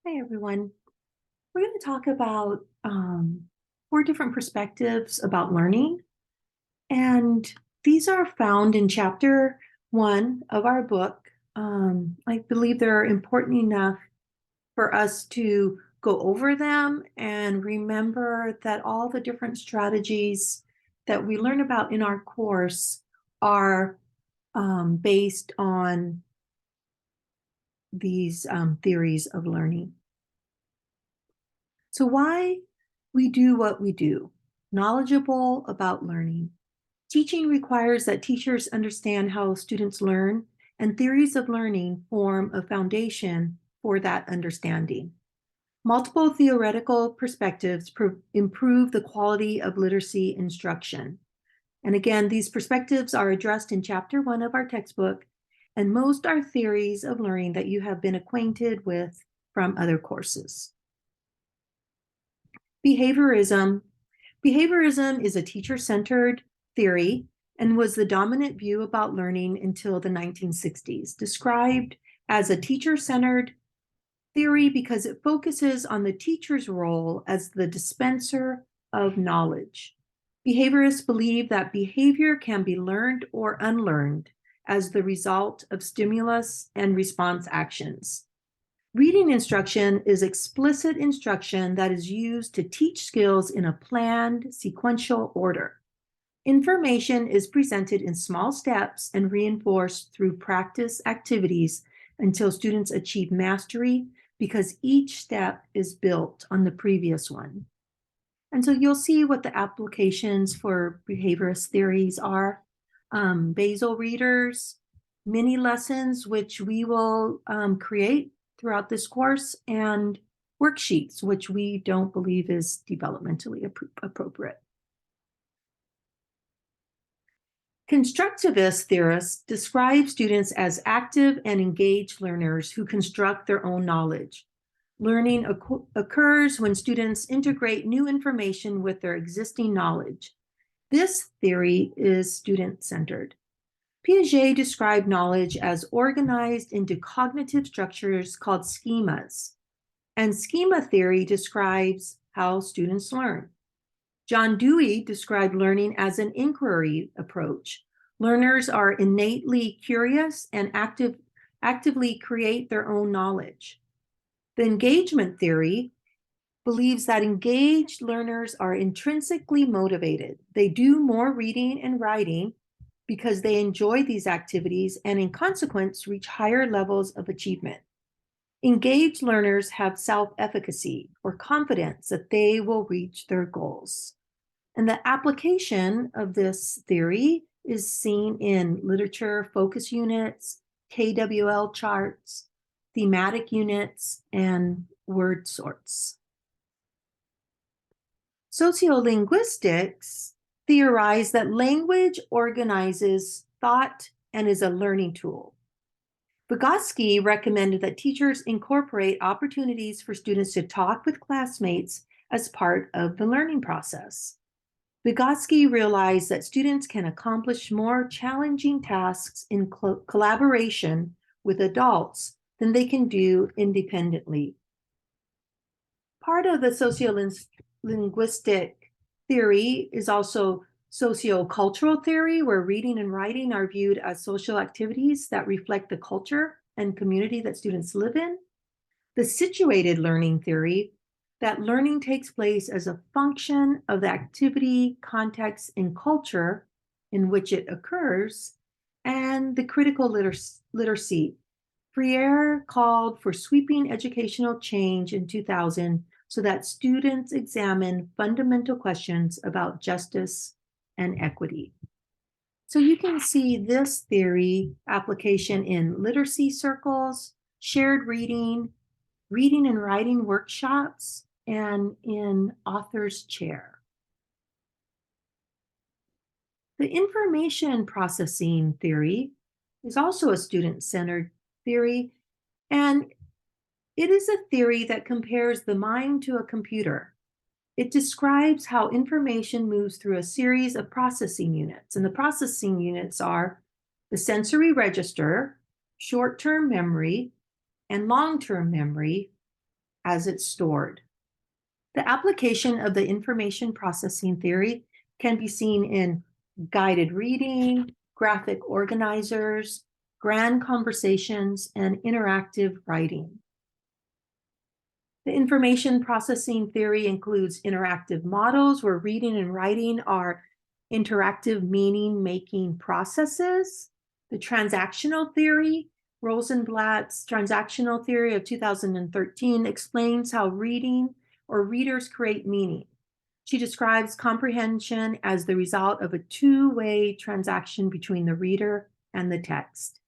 Hi, everyone. We're going to talk about four different perspectives about learning. And these are found in chapter 1 of our book. I believe they're important enough for us to go over them and remember that all the different strategies that we learn about in our course are based on these theories of learning. So why we do what we do, knowledgeable about learning. Teaching requires that teachers understand how students learn, and theories of learning form a foundation for that understanding. Multiple theoretical perspectives improve the quality of literacy instruction. And again, these perspectives are addressed in chapter 1 of our textbook, and most are theories of learning that you have been acquainted with from other courses. Behaviorism. Behaviorism is a teacher-centered theory and was the dominant view about learning until the 1960s, described as a teacher-centered theory because it focuses on the teacher's role as the dispenser of knowledge. Behaviorists believe that behavior can be learned or unlearned as the result of stimulus and response actions. Reading instruction is explicit instruction that is used to teach skills in a planned, sequential order. Information is presented in small steps and reinforced through practice activities until students achieve mastery because each step is built on the previous one. And so you'll see what the applications for behaviorist theories are. Basal readers, mini lessons, which we will create throughout this course, and worksheets, which we don't believe is developmentally appropriate. Constructivist theorists describe students as active and engaged learners who construct their own knowledge. Learning occurs when students integrate new information with their existing knowledge. This theory is student-centered. Piaget described knowledge as organized into cognitive structures called schemas, and schema theory describes how students learn. John Dewey described learning as an inquiry approach. Learners are innately curious and actively create their own knowledge. The engagement theory believes that engaged learners are intrinsically motivated. They do more reading and writing because they enjoy these activities and in consequence reach higher levels of achievement. Engaged learners have self-efficacy or confidence that they will reach their goals. And the application of this theory is seen in literature focus units, KWL charts, thematic units, and word sorts. Sociolinguistics theorize that language organizes thought and is a learning tool. Vygotsky recommended that teachers incorporate opportunities for students to talk with classmates as part of the learning process. Vygotsky realized that students can accomplish more challenging tasks in collaboration with adults than they can do independently. Part of the sociolinguistic theory is also sociocultural theory, where reading and writing are viewed as social activities that reflect the culture and community that students live in. The situated learning theory, that learning takes place as a function of the activity, context, and culture in which it occurs, and the critical literacy. Freire called for sweeping educational change in 2000 so that students examine fundamental questions about justice and equity. So you can see this theory application in literacy circles, shared reading, reading and writing workshops, and in author's chair. The information processing theory is also a student-centered theory, and it is a theory that compares the mind to a computer. It describes how information moves through a series of processing units, and the processing units are the sensory register, short-term memory, and long-term memory, as it's stored. The application of the information processing theory can be seen in guided reading, graphic organizers, grand conversations, and interactive writing. The information processing theory includes interactive models where reading and writing are interactive meaning-making processes. The transactional theory, Rosenblatt's transactional theory of 2013, explains how reading or readers create meaning. She describes comprehension as the result of a two-way transaction between the reader and the text.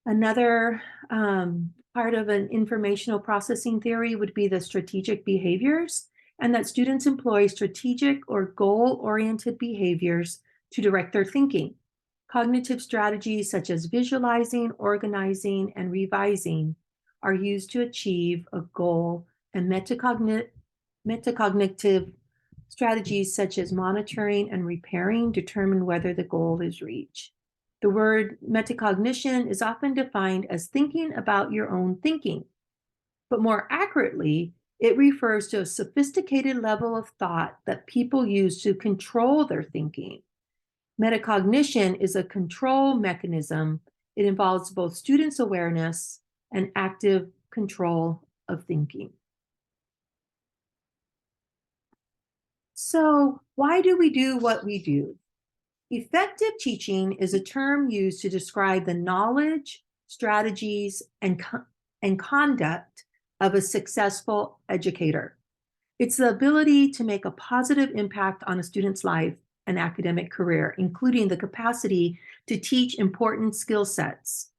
Another part of an informational processing theory would be the strategic behaviors, and that students employ strategic or goal-oriented behaviors to direct their thinking. Cognitive strategies such as visualizing, organizing, and revising are used to achieve a goal, and metacognitive strategies such as monitoring and repairing determine whether the goal is reached. The word metacognition is often defined as thinking about your own thinking, but more accurately, it refers to a sophisticated level of thought that people use to control their thinking. Metacognition is a control mechanism. It involves both students' awareness and active control of thinking. So, why do we do what we do? Effective teaching is a term used to describe the knowledge, strategies, and conduct of a successful educator. It's the ability to make a positive impact on a student's life and academic career, including the capacity to teach important skill sets,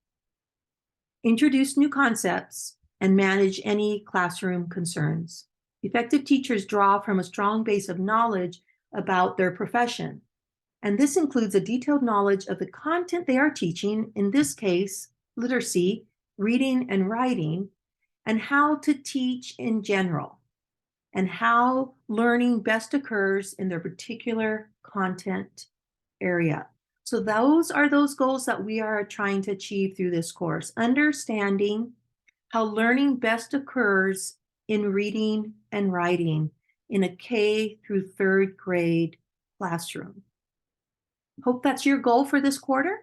introduce new concepts, and manage any classroom concerns. Effective teachers draw from a strong base of knowledge about their profession. And this includes a detailed knowledge of the content they are teaching, in this case, literacy, reading and writing, and how to teach in general, and how learning best occurs in their particular content area. So those are those goals that we are trying to achieve through this course, understanding how learning best occurs in reading and writing in a K through third grade classroom. Hope that's your goal for this quarter,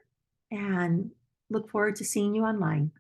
and look forward to seeing you online.